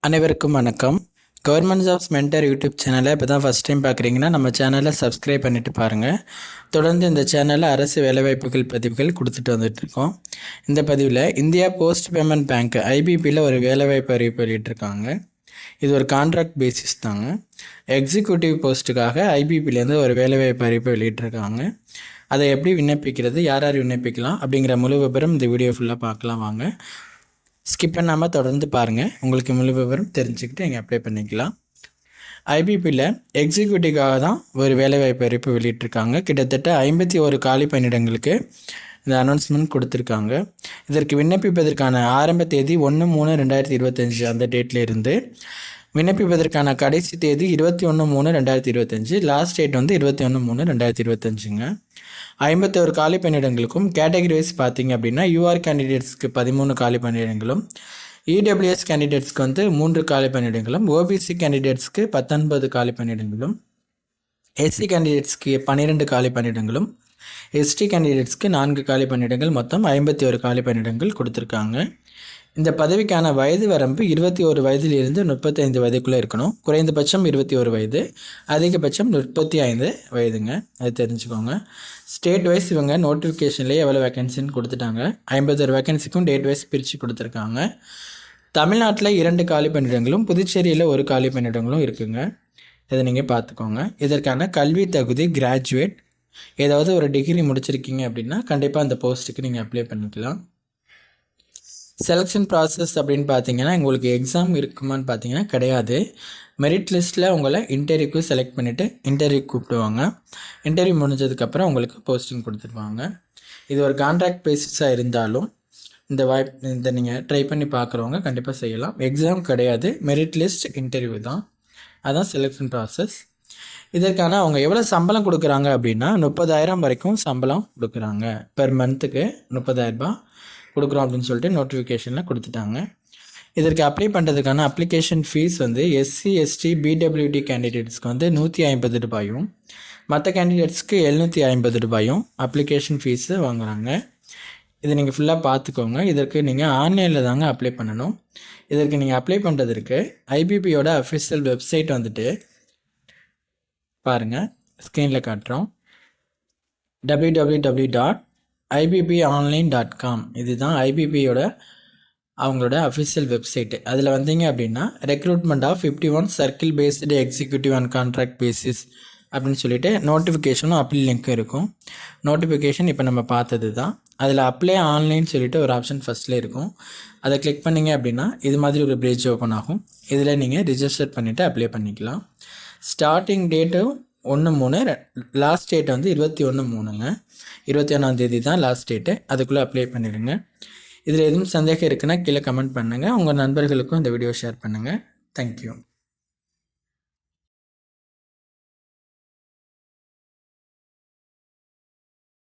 அனைவருக்கும் வணக்கம். Government jobs mentor YouTube சேனலை இப்போ தான் ஃபஸ்ட் டைம் பார்க்குறீங்கன்னா நம்ம சேனலை சப்ஸ்கிரைப் பண்ணிவிட்டு பாருங்கள். தொடர்ந்து இந்த சேனலில் அரசு வேலைவாய்ப்புகள் பதிவுகள் கொடுத்துட்டு வந்துட்டுருக்கோம். இந்த பதிவில் இந்தியா போஸ்ட் பேமெண்ட் பேங்க் ஐபிபியில் ஒரு வேலைவாய்ப்பு அறிவிப்பு வெளியிட்டிருக்காங்க. இது ஒரு கான்ட்ராக்ட் பேசிஸ் தாங்க. எக்ஸிக்யூட்டிவ் போஸ்ட்டுக்காக ஐபிபிலேருந்து ஒரு வேலைவாய்ப்பு அறிவிப்பு வெளியிட்டிருக்காங்க. அதை எப்படி விண்ணப்பிக்கிறது, யார் யார் விண்ணப்பிக்கலாம் அப்படிங்கிற முழு விவரம் இந்த வீடியோ ஃபுல்லாக பார்க்கலாம். வாங்க, ஸ்கிப் பண்ணாமல் தொடர்ந்து பாருங்கள். உங்களுக்கு முழு விவரம் தெரிஞ்சுக்கிட்டு நீங்கள் அப்ளை பண்ணிக்கலாம். ஐபிபியில் எக்ஸிக்யூட்டிவாக தான் ஒரு வேலைவாய்ப்பு அறிவிப்பு வெளியிட்டிருக்காங்க. கிட்டத்தட்ட 51 காலி பணியிடங்களுக்கு இந்த அனௌன்ஸ்மெண்ட் கொடுத்துருக்காங்க. இதற்கு விண்ணப்பிப்பதற்கான ஆரம்ப தேதி 1/3/2025 அந்த டேட்டில் இருந்து விண்ணப்பிப்பதற்கான கடைசி தேதி 21/3/2025. லாஸ்ட் டேட் வந்து 21/3/2025ங்க. 51 காலி பணியிடங்களுக்கும் கேட்டகரி வைஸ் பார்த்தீங்க அப்படின்னா யூஆர் கேண்டிடேட்ஸ்க்கு 13 காலி பணியிடங்களும், இடபிள்யூஎஸ் கேண்டிடேட்ஸ்க்கு வந்து 3 காலி பணியிடங்களும், ஓபிசி கேண்டிடேட்ஸ்க்கு 19 காலி பணியிடங்களும், எஸ்சி கேண்டிடேட்ஸ்க்கு 12 காலி பணியிடங்களும், எஸ்டி கேண்டிடேட்ஸ்க்கு 4 காலி பணியிடங்கள், மொத்தம் 51 காலி பணியிடங்கள் கொடுத்துருக்காங்க. இந்த பதவிக்கான வயது வரம்பு 21 வயதிலிருந்து 35 வயதுக்குள்ளே இருக்கணும். குறைந்தபட்சம் 21 வயது, அதிகபட்சம் 35 வயதுங்க. அது தெரிஞ்சுக்கோங்க. ஸ்டேட் வைஸ் இவங்க நோட்டிஃபிகேஷன்லேயே எவ்வளோ வேக்கன்சின்னு கொடுத்துட்டாங்க. 51 வேக்கன்சிக்கும் டேட் வைஸ் பிரித்து கொடுத்துருக்காங்க. தமிழ்நாட்டில் 2 காலி பணியிடங்களும், புதுச்சேரியில் 1 காலி பணியிடங்களும் இருக்குங்க. இதை நீங்கள் பார்த்துக்கோங்க. இதற்கான கல்வி தகுதி கிராஜுவேட், ஏதாவது ஒரு டிகிரி முடிச்சிருக்கீங்க அப்படின்னா கண்டிப்பாக அந்த போஸ்ட்டுக்கு நீங்கள் அப்ளை பண்ணிக்கலாம். செலெக்ஷன் ப்ராசஸ் அப்படின்னு பார்த்தீங்கன்னா உங்களுக்கு எக்ஸாம் இருக்குமான்னு பார்த்தீங்கன்னா கிடையாது. மெரிட் லிஸ்ட்டில் உங்களை இன்டர்வியூக்கு செலக்ட் பண்ணிவிட்டு இன்டர்வியூ கூப்பிடுவாங்க. இன்டர்வியூ முடிஞ்சதுக்கப்புறம் உங்களுக்கு போஸ்டிங் கொடுத்துருவாங்க. இது ஒரு கான்ட்ராக்ட் பேசிஸாக இருந்தாலும் இந்த நீங்கள் ட்ரை பண்ணி பார்க்குறவங்க கண்டிப்பாக செய்யலாம். எக்ஸாம் கிடையாது, மெரிட் லிஸ்ட் இன்டர்வியூ தான். அதுதான் செலெக்ஷன் ப்ராசஸ். இதற்கான அவங்க எவ்வளோ சம்பளம் கொடுக்குறாங்க அப்படின்னா 30,000 வரைக்கும் சம்பளம் கொடுக்குறாங்க. பெர் மந்த்துக்கு 30,000 கொடுக்குறோம் அப்படின்னு சொல்லிட்டு நோட்டிஃபிகேஷனில் கொடுத்துட்டாங்க. இதற்கு அப்ளை பண்ணுறதுக்கான அப்ளிகேஷன் ஃபீஸ் வந்து எஸ்சி எஸ்டி பிடபிள்யூடி கேண்டிடேட்ஸ்க்கு வந்து 150 ரூபாயும், மற்ற கேண்டிடேட்ஸ்க்கு 750 ரூபாயும் அப்ளிகேஷன் ஃபீஸு வாங்குகிறாங்க. இதை நீங்கள் ஃபுல்லாக பார்த்துக்கோங்க. இதற்கு நீங்கள் ஆன்லைனில் தாங்க அப்ளை பண்ணணும். இதற்கு நீங்கள் அப்ளை பண்ணுறதுக்கு ஐபிபியோட அஃபிஷியல் வெப்சைட் வந்துட்டு பாருங்கள், ஸ்க்ரீனில் காட்டுறோம். www.ibbonline.com இதுதான் ஐபிபியோட அவங்களோட அஃபிஷியல் வெப்சைட்டு. அதில் வந்தீங்க அப்படின்னா recruitment of 51 circle based executive and contract basis அப்படின்னு சொல்லிட்டு நோட்டிஃபிகேஷனும் அப்ளை லிங்க்கும் இருக்கும். நோட்டிஃபிகேஷன் இப்போ நம்ம பார்த்தது தான். அதில் அப்ளை ஆன்லைன் சொல்லிட்டு ஒரு ஆப்ஷன் ஃபஸ்ட்டில் இருக்கும். அதை கிளிக் பண்ணிங்க அப்படின்னா இது மாதிரி ஒரு பேஜ் ஓப்பன் ஆகும். இதில் நீங்கள் ரிஜிஸ்டர் பண்ணிவிட்டு அப்ளை பண்ணிக்கலாம். ஸ்டார்டிங் டேட்டு 1/3, லாஸ்ட் டேட் வந்து 21/3ங்க. 21ஆம் தான் லாஸ்ட் டேட்டு. அதுக்குள்ளே அப்ளை பண்ணிடுங்க. இதில் எதுவும் சந்தேகம் இருக்குன்னா கீழே கமெண்ட் பண்ணுங்கள். உங்கள் நண்பர்களுக்கும் இந்த வீடியோ ஷேர் பண்ணுங்கள். தேங்க்யூ.